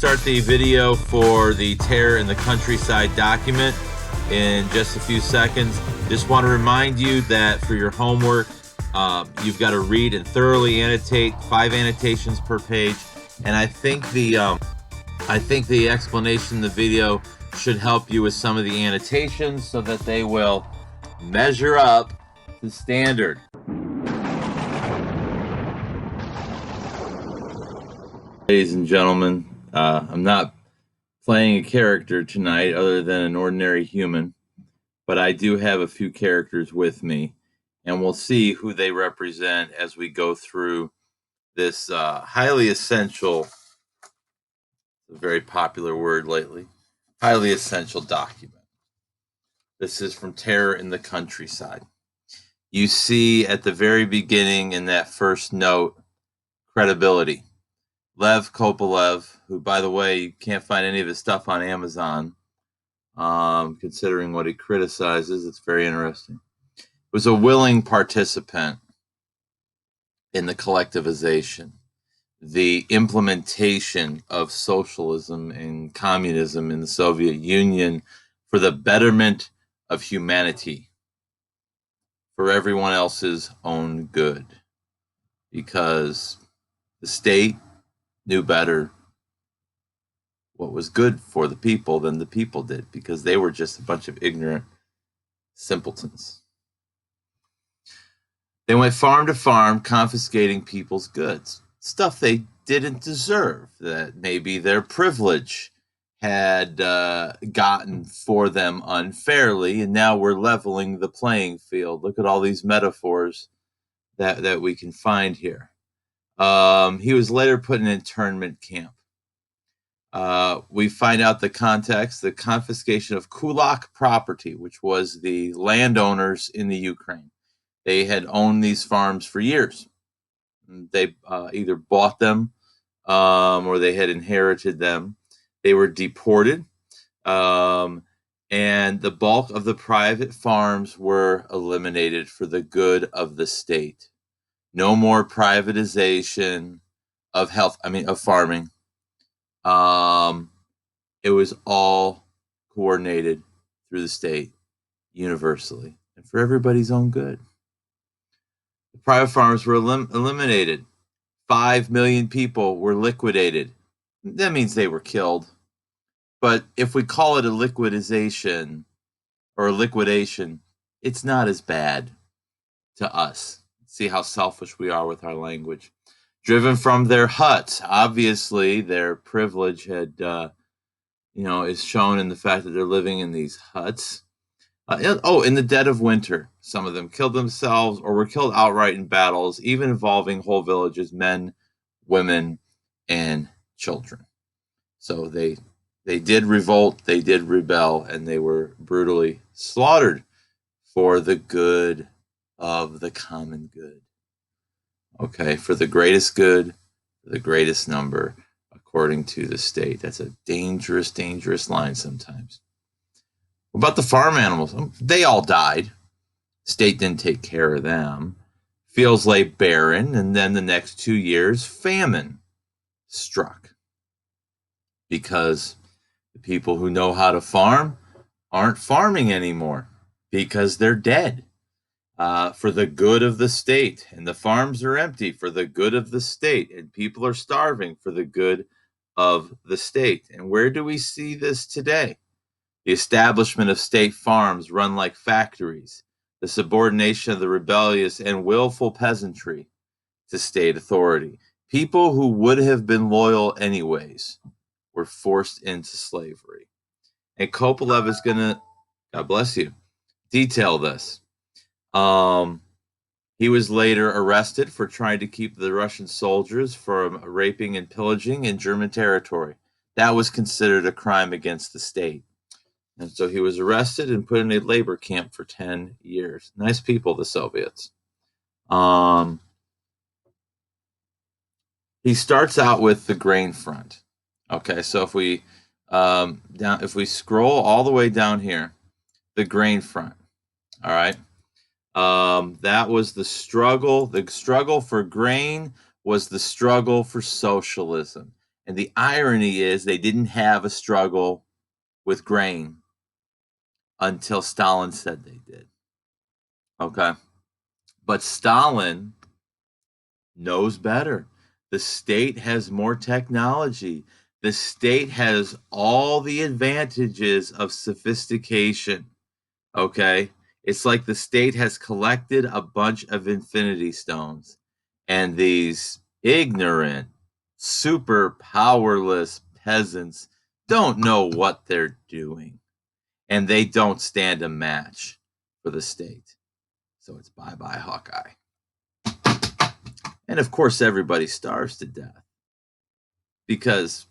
start the video for the Terror in the Countryside document in just a few seconds. Just want to remind you that for your homework, you've got to read and thoroughly annotate, 5 annotations per page. And I think the explanation in the video should help you with some of the annotations so that they will measure up to standard. Ladies and gentlemen, I'm not playing a character tonight other than an ordinary human, but I do have a few characters with me, and we'll see who they represent as we go through this highly essential, a very popular word lately, highly essential document. This is from Terror in the Countryside. You see at the very beginning in that first note, credibility. Lev Kopelev, who, by the way, you can't find any of his stuff on Amazon, considering what he criticizes. It's very interesting. Was a willing participant in the collectivization, the implementation of socialism and communism in the Soviet Union for the betterment of humanity, for everyone else's own good, because the state knew better what was good for the people than the people did, because they were just a bunch of ignorant simpletons. They went farm to farm confiscating people's goods, stuff they didn't deserve, that maybe their privilege had gotten for them unfairly, and now we're leveling the playing field. Look at all these metaphors that we can find here. He was later put in an internment camp. We find out the context, the confiscation of kulak property, which was the landowners in the Ukraine. They had owned these farms for years. They either bought them or they had inherited them. They were deported, and the bulk of the private farms were eliminated for the good of the state. No more privatization of farming. It was all coordinated through the state universally and for everybody's own good. The private farms were eliminated. 5 million people were liquidated. That means they were killed. But if we call it a liquidization or a liquidation, it's not as bad to us. See how selfish we are with our language. Driven from their huts. Obviously, their privilege had, is shown in the fact that they're living in these huts. In the dead of winter, some of them killed themselves or were killed outright in battles, even involving whole villages, men, women, and children. So they did revolt, they did rebel, and they were brutally slaughtered for the good of the common good. Okay, for the greatest good, the greatest number, according to the state. That's a dangerous, dangerous line sometimes. What about the farm animals? They all died. State didn't take care of them. Fields lay barren, and then the next 2 years, famine struck. Because the people who know how to farm aren't farming anymore because they're dead. For the good of the state, and the farms are empty for the good of the state, and people are starving for the good of the state. And where do we see this today? The establishment of state farms run like factories, the subordination of the rebellious and willful peasantry to state authority. People who would have been loyal anyways were forced into slavery. And Kopelev is going to, God bless you, detail this. He was later arrested for trying to keep the Russian soldiers from raping and pillaging in German territory. That was considered a crime against the state. And so he was arrested and put in a labor camp for 10 years. Nice people, the Soviets. He starts out with the grain front. Okay, so if we scroll all the way down here, the grain front. All right. That was the struggle. The struggle for grain was the struggle for socialism. And the irony is they didn't have a struggle with grain until Stalin said they did. Okay. But Stalin knows better. The state has more technology. The state has all the advantages of sophistication. Okay. It's like the state has collected a bunch of infinity stones, and these ignorant, super powerless peasants don't know what they're doing, and they don't stand a match for the state. So it's bye bye, Hawkeye. And of course, everybody starves to death because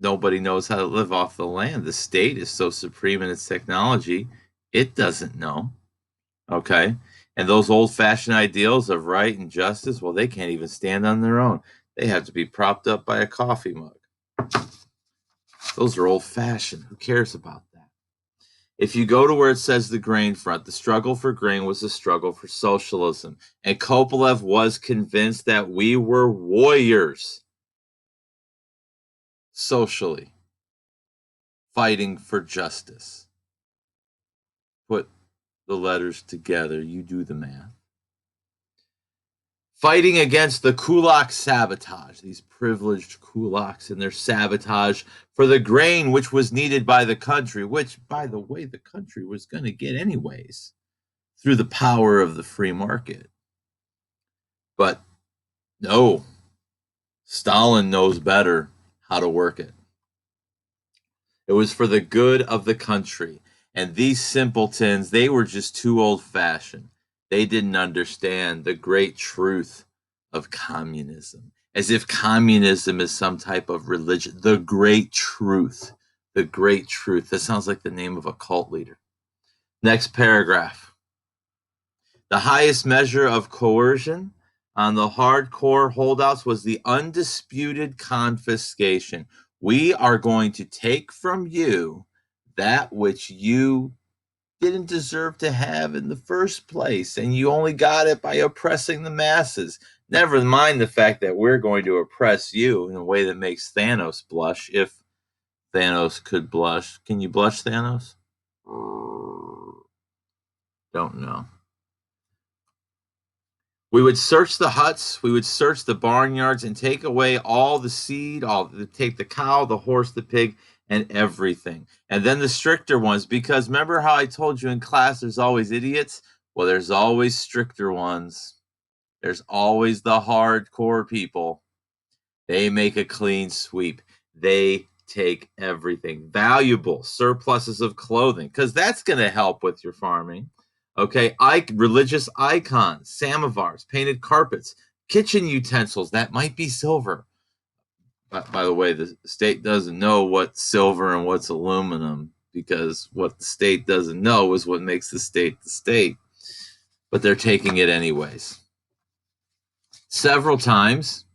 nobody knows how to live off the land. The state is so supreme in its technology, it doesn't know. Okay. And those old fashioned ideals of right and justice, well, they can't even stand on their own. They have to be propped up by a coffee mug. Those are old fashioned. Who cares about that? If you go to where it says the grain front, the struggle for grain was a struggle for socialism. And Kopelev was convinced that we were warriors socially, fighting for justice. Put the letters together, you do the math. Fighting against the kulak sabotage, these privileged kulaks and their sabotage for the grain which was needed by the country, which, by the way, the country was going to get anyways through the power of the free market. But no, Stalin knows better how to work it. It was for the good of the country. And these simpletons, they were just too old fashioned. They didn't understand the great truth of communism, as if communism is some type of religion. The great truth. The great truth. That sounds like the name of a cult leader. Next paragraph. The highest measure of coercion on the hardcore holdouts was the undisputed confiscation. We are going to take from you that which you didn't deserve to have in the first place, and you only got it by oppressing the masses. Never mind the fact that we're going to oppress you in a way that makes Thanos blush, if Thanos could blush. Can you blush, Thanos? Don't know. We would search the huts, we would search the barnyards, and take away all the seed, take the cow, the horse, the pig, and everything. And then the stricter ones, because remember how I told you in class there's always idiots? Well, there's always stricter ones. There's always the hardcore people. They make a clean sweep. They take everything. Valuable surpluses of clothing, because that's going to help with your farming. Okay, religious icons, samovars, painted carpets, kitchen utensils that might be silver. By the way, the state doesn't know what's silver and what's aluminum, because what the state doesn't know is what makes the state the state. But they're taking it anyways. Several times,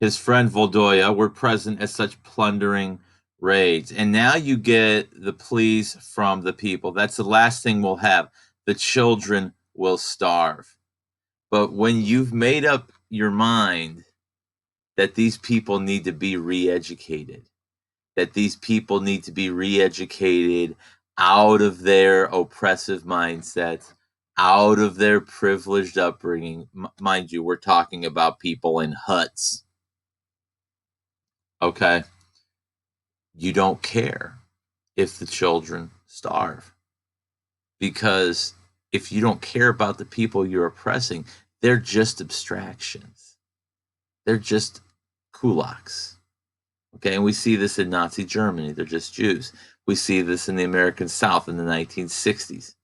his friend Volodya were present at such plundering raids. And now you get the pleas from the people. That's the last thing we'll have. The children will starve. But when you've made up your mind that these people need to be re-educated, that these people need to be re-educated out of their oppressive mindsets, out of their privileged upbringing. Mind you, we're talking about people in huts. Okay? You don't care if the children starve. Because if you don't care about the people you're oppressing, they're just abstractions. They're just kulaks. Okay, and we see this in Nazi Germany. They're just Jews. We see this in the American South in the 1960s.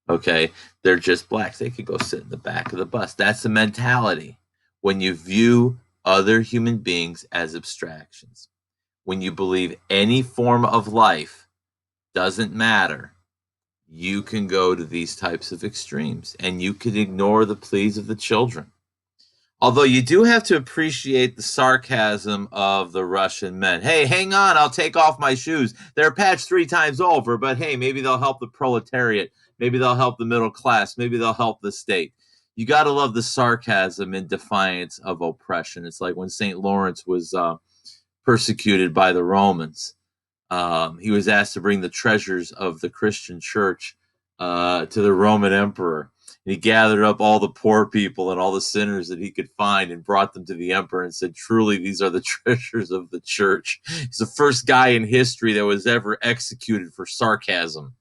Okay, they're just blacks. They could go sit in the back of the bus. That's the mentality when you view other human beings as abstractions. When you believe any form of life doesn't matter, you can go to these types of extremes, and you can ignore the pleas of the children. Although you do have to appreciate the sarcasm of the Russian men. Hey, hang on, I'll take off my shoes. They're patched 3 times over, but hey, maybe they'll help the proletariat. Maybe they'll help the middle class. Maybe they'll help the state. You got to love the sarcasm in defiance of oppression. It's like when St. Lawrence was persecuted by the Romans. He was asked to bring the treasures of the Christian church to the Roman emperor. And he gathered up all the poor people and all the sinners that he could find and brought them to the emperor and said, truly, these are the treasures of the church. He's the first guy in history that was ever executed for sarcasm.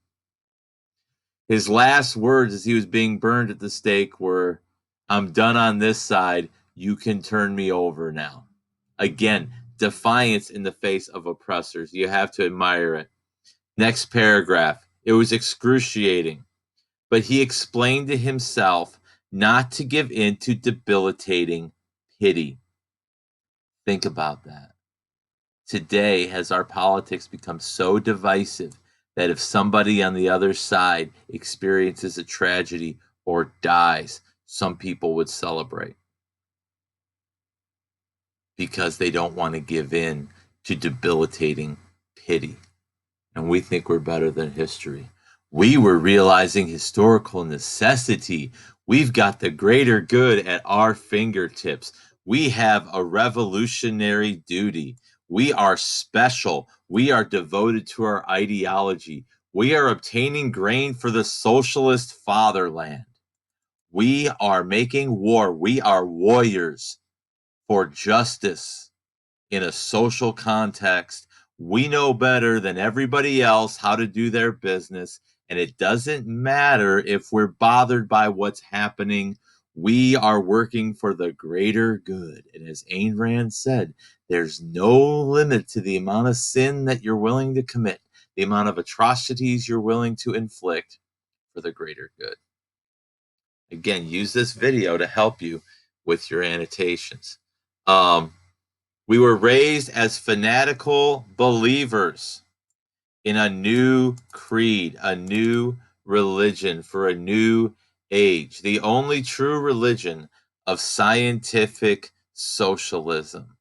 His last words as he was being burned at the stake were, I'm done on this side. You can turn me over now. Again, defiance in the face of oppressors. You have to admire it. Next paragraph. It was excruciating, but he explained to himself not to give in to debilitating pity. Think about that. Today, has our politics become so divisive that if somebody on the other side experiences a tragedy or dies, some people would celebrate because they don't want to give in to debilitating pity. And we think we're better than history. We were realizing historical necessity. We've got the greater good at our fingertips. We have a revolutionary duty. We are special. We are devoted to our ideology. We are obtaining grain for the socialist fatherland. We are making war. We are warriors for justice in a social context. We know better than everybody else how to do their business, and it doesn't matter if we're bothered by what's happening. We are working for the greater good. And as Ayn Rand said, there's no limit to the amount of sin that you're willing to commit, the amount of atrocities you're willing to inflict for the greater good. Again, use this video to help you with your annotations. We were raised as fanatical believers in a new creed, a new religion for a new age, the only true religion of scientific socialism.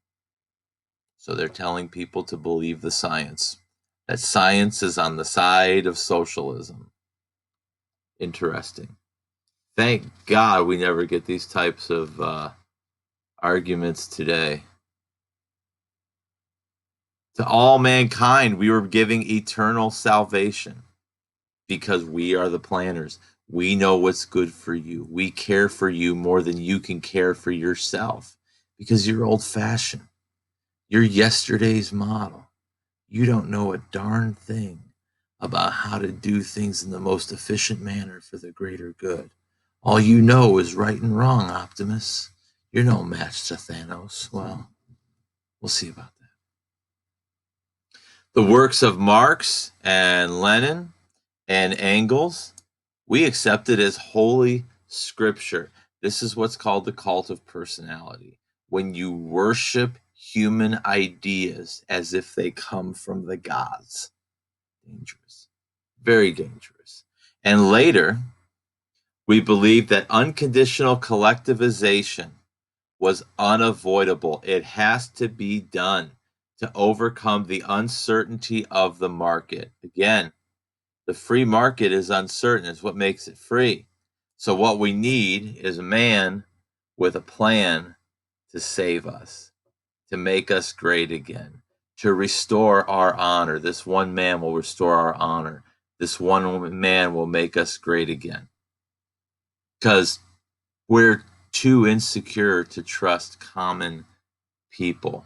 So they're telling people to believe the science, that science is on the side of socialism. Interesting. Thank God we never get these types of arguments today. To all mankind, we were giving eternal salvation because we are the planners. We know what's good for you. We care for you more than you can care for yourself because you're old fashioned. You're yesterday's model. You don't know a darn thing about how to do things in the most efficient manner for the greater good. All you know is right and wrong, Optimus. You're no match to Thanos. Well, we'll see about that. The works of Marx and Lenin and Engels, we accept it as holy scripture. This is what's called the cult of personality. When you worship human ideas as if they come from the gods. Dangerous. Very dangerous. And later, we believe that unconditional collectivization was unavoidable. It has to be done to overcome the uncertainty of the market. Again, the free market is uncertain. It's what makes it free. So what we need is a man with a plan to save us, to make us great again, to restore our honor. This one man will restore our honor. This one man will make us great again. Because we're too insecure to trust common people.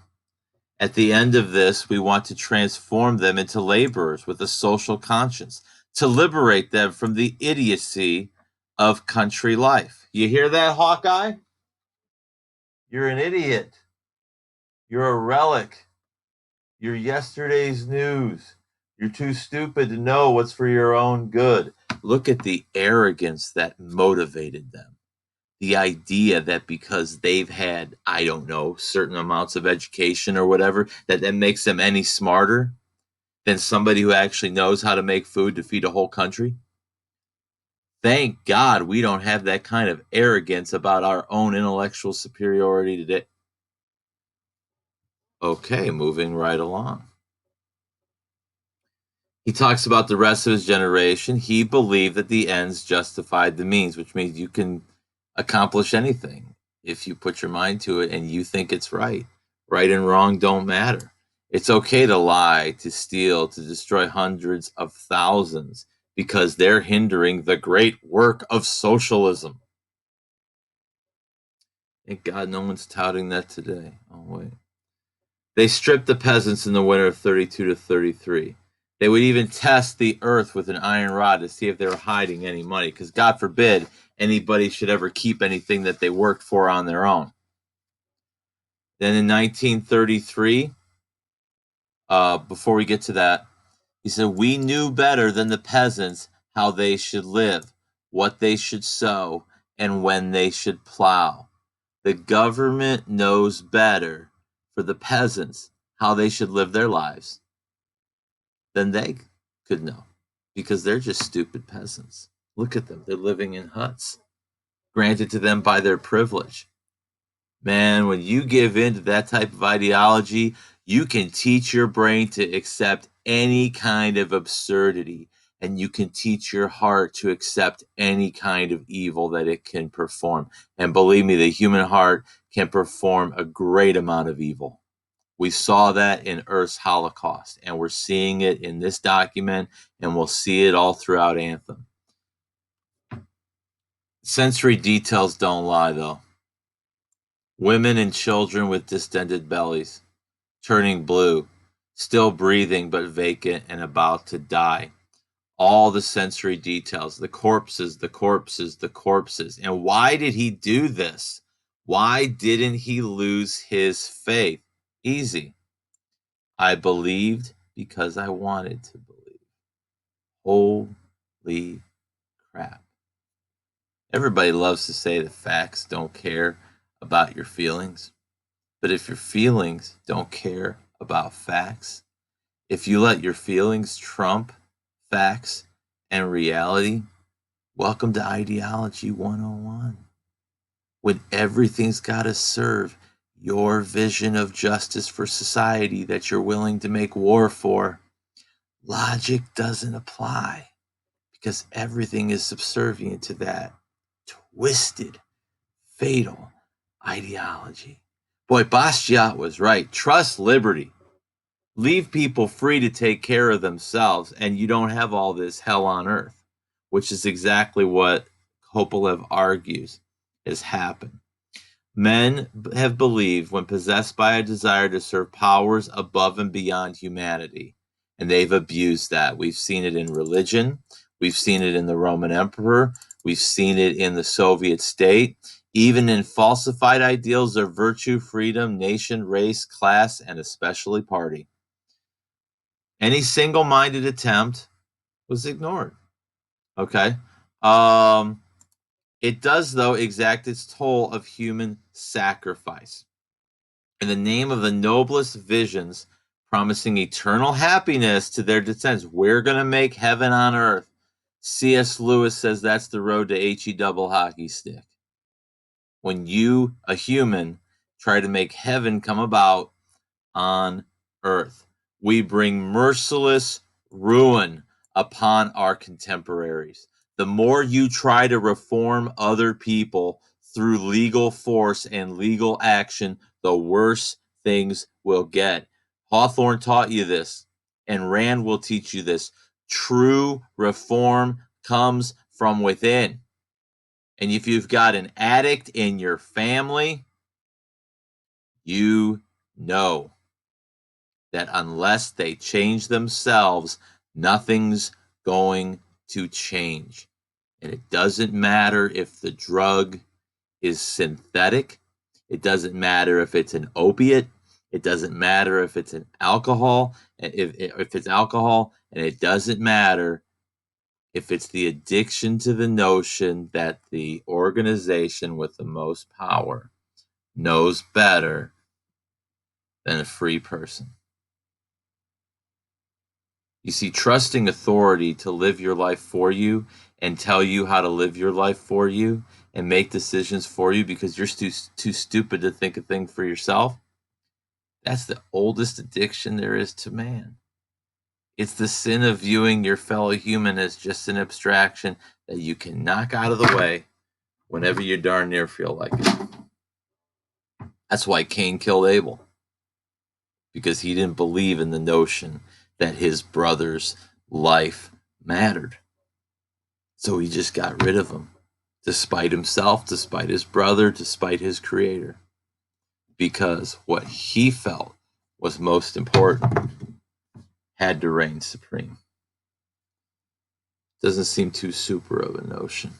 At the end of this, we want to transform them into laborers with a social conscience, to liberate them from the idiocy of country life. You hear that, Hawkeye? You're an idiot. You're a relic. You're yesterday's news. You're too stupid to know what's for your own good. Look at the arrogance that motivated them. The idea that because they've had, I don't know, certain amounts of education or whatever, that makes them any smarter than somebody who actually knows how to make food to feed a whole country. Thank God we don't have that kind of arrogance about our own intellectual superiority today. Okay, moving right along. He talks about the rest of his generation. He believed that the ends justified the means, which means you can accomplish anything if you put your mind to it and you think it's right. Right and wrong don't matter. It's okay to lie, to steal, to destroy hundreds of thousands because they're hindering the great work of socialism. Thank God no one's touting that today. Oh, wait. They stripped the peasants in the winter of 32 to 33. They would even test the earth with an iron rod to see if they were hiding any money, because God forbid anybody should ever keep anything that they worked for on their own. Then in 1933, before we get to that, he said, "We knew better than the peasants how they should live, what they should sow, and when they should plow. The government knows better for the peasants how they should live their lives than they could know, because they're just stupid peasants. Look at them. They're living in huts granted to them by their privilege. Man, when you give in to that type of ideology, you can teach your brain to accept any kind of absurdity, and you can teach your heart to accept any kind of evil that it can perform. And believe me, the human heart can perform a great amount of evil. We saw that in Earth's Holocaust, and we're seeing it in this document, and we'll see it all throughout Anthem. Sensory details don't lie, though. Women and children with distended bellies, turning blue, still breathing but vacant and about to die. All the sensory details, the corpses, the corpses, the corpses. And why did he do this? Why didn't he lose his faith? Easy. I believed because I wanted to believe. Holy crap. Everybody loves to say that facts don't care about your feelings. But if your feelings don't care about facts, if you let your feelings trump facts and reality, welcome to Ideology 101. When everything's got to serve your vision of justice for society that you're willing to make war for, logic doesn't apply, because everything is subservient to that twisted, fatal ideology. Boy, Basquiat was right. Trust liberty. Leave people free to take care of themselves, and you don't have all this hell on earth, which is exactly what Kopolev argues has happened. Men have believed when possessed by a desire to serve powers above and beyond humanity, and they've abused that. We've seen it in religion, we've seen it in the Roman emperor, we've seen it in the Soviet state, even in falsified ideals of virtue, freedom, nation, race, class, and especially party. Any single-minded attempt was ignored. Okay. Um, it does, though, exact its toll of human sacrifice. In the name of the noblest visions, promising eternal happiness to their descendants, we're going to make heaven on earth. C.S. Lewis says that's the road to H-E double hockey stick. When you, a human, try to make heaven come about on earth, we bring merciless ruin upon our contemporaries. The more you try to reform other people through legal force and legal action, the worse things will get. Hawthorne taught you this, and Rand will teach you this. True reform comes from within. And if you've got an addict in your family, you know that unless they change themselves, nothing's going to change. And it doesn't matter if the drug is synthetic. It doesn't matter if it's an opiate. It doesn't matter if it's an alcohol, if it's alcohol, and it doesn't matter if it's the addiction to the notion that the organization with the most power knows better than a free person. You see, trusting authority to live your life for you and tell you how to live your life for you and make decisions for you because you're too stupid to think a thing for yourself, that's the oldest addiction there is to man. It's the sin of viewing your fellow human as just an abstraction that you can knock out of the way whenever you darn near feel like it. That's why Cain killed Abel. because he didn't believe in the notion that his brother's life mattered. So he just got rid of him, despite himself, despite his brother, despite his creator, because what he felt was most important had to reign supreme. Doesn't seem too super of a notion.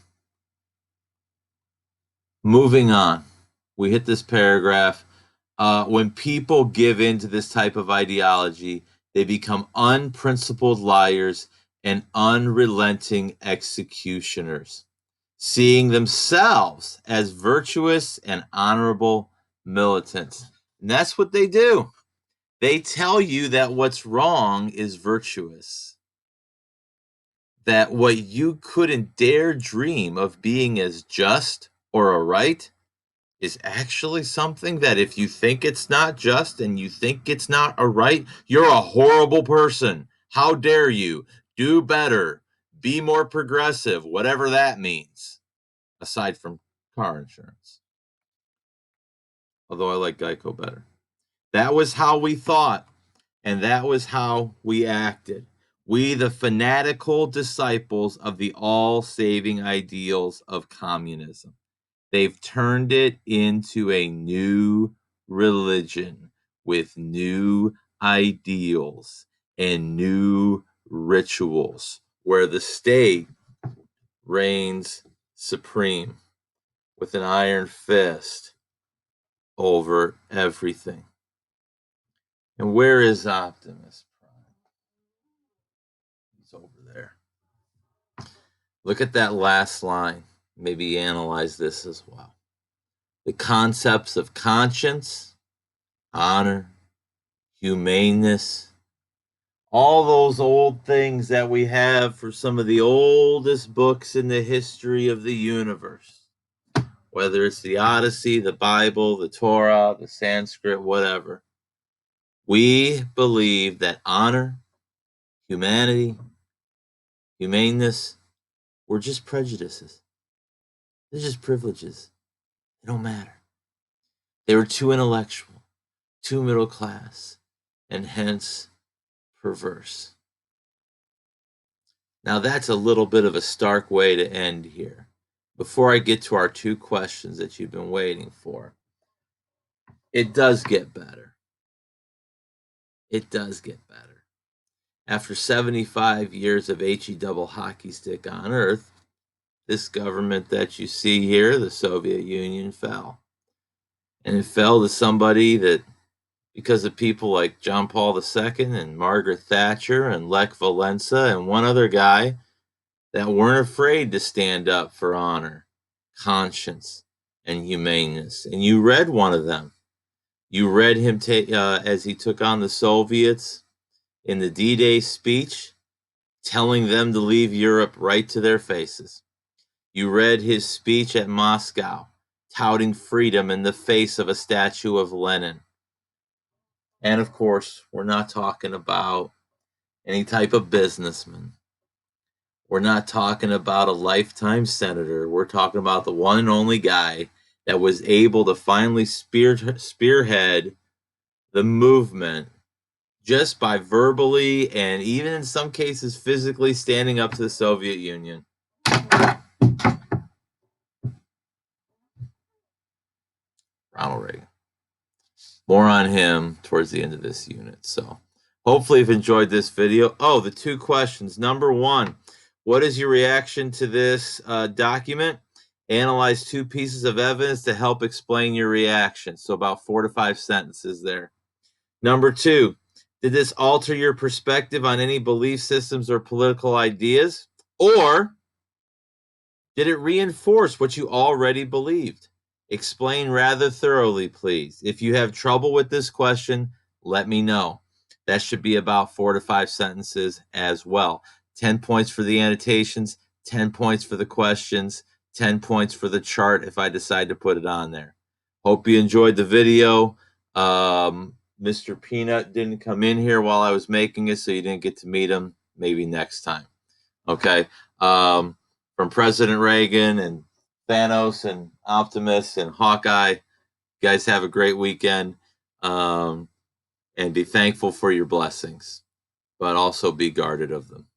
Moving on, we hit this paragraph. When people give in to this type of ideology, they become unprincipled liars and unrelenting executioners, seeing themselves as virtuous and honorable militants. And that's what they do. They tell you that what's wrong is virtuous, that what you couldn't dare dream of being as just or a right is actually something that if you think it's not just and you think it's not a right, you're a horrible person. How dare you? Do better. Be more progressive, whatever that means, aside from car insurance. Although I like Geico better. That was how we thought, and that was how we acted. We, the fanatical disciples of the all saving ideals of communism. They've turned it into a new religion with new ideals and new rituals where the state reigns supreme with an iron fist over everything. And where is Optimus Prime? He's over there. Look at that last line. Maybe analyze this as well. The concepts of conscience, honor, humaneness, all those old things that we have for some of the oldest books in the history of the universe, whether it's the Odyssey, the Bible, the Torah, the Sanskrit, whatever. We believe that honor, humanity, humaneness were just prejudices. They're just privileges. They don't matter. They were too intellectual, too middle class, and hence perverse. Now, that's a little bit of a stark way to end here. Before I get to our two questions that you've been waiting for, it does get better. It does get better. After 75 years of HE double hockey stick on Earth, this government that you see here, the Soviet Union, fell. And it fell to somebody that, because of people like John Paul II and Margaret Thatcher and Lech Walesa and one other guy that weren't afraid to stand up for honor, conscience, and humaneness. And you read one of them. You read him as he took on the Soviets in the D-Day speech, telling them to leave Europe right to their faces. You read his speech at Moscow, touting freedom in the face of a statue of Lenin. And of course, we're not talking about any type of businessman. We're not talking about a lifetime senator. We're talking about the one and only guy that was able to finally spearhead the movement just by verbally and even in some cases physically standing up to the Soviet Union. Ronald Reagan. More on him towards the end of this unit. So hopefully you've enjoyed this video. Oh, the two questions. Number one, what is your reaction to this document? Analyze two pieces of evidence to help explain your reaction. So about 4 to 5 sentences there. Number two, did this alter your perspective on any belief systems or political ideas? Or did it reinforce what you already believed? Explain rather thoroughly, please. If you have trouble with this question, let me know. That should be about 4 to 5 sentences as well. 10 points for the annotations, 10 points for the questions, 10 points for the chart if I decide to put it on there. Hope you enjoyed the video. Mr. Peanut didn't come in here while I was making it, so you didn't get to meet him. Maybe next time. Okay. From President Reagan and Thanos and Optimus and Hawkeye. You guys have a great weekend. and be thankful for your blessings, but also be guarded of them.